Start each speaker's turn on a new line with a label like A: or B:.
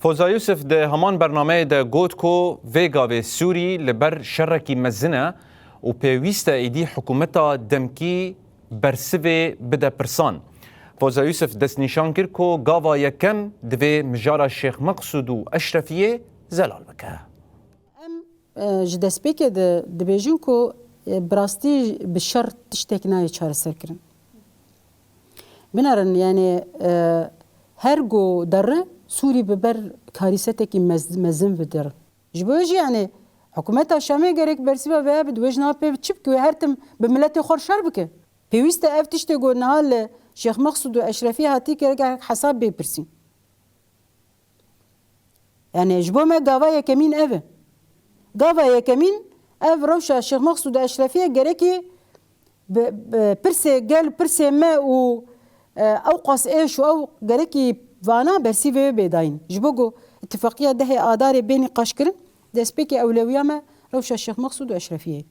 A: فوزا يوسف ده همان برنامه ده گوتكو ویگا و سوری لبر شرکی مزنه و پیوسته ایدی حکومتا دمکی برسوه بده پرسان. فوزا يوسف دست نشان کرد که گاوا یکم دوی مجارا شیخ مقصود و اشرفیه زلال بکه.
B: جدست بکه ده بیجون که براستی بشر تشتک نای چهار سر کرن. بنارن یعنی هر گو دره سوری ببر کاریسته کی مزن بدر. جبوجی یعنی حکومت شامی گرک برسیبا و بدوج ناپی چیپ که هرتم به ملت خور شر بکه. پیوست افتشت گو نهال شیخ مقصود و اشرفی هاتی که حساب بپرسین. یعنی جبو ما گاوای کمین اوه. گاوای کمین اف روشا شیخ مقصود و اشرفی گرکی برسه گل برسه ما و او قاس ايش او گرکی وانا برسی و بداین. جبوگو اتفاقیه ده آدار بین قاشکرن دست بکی اولویه ما روشا شیخ مقصود و اشرفیه.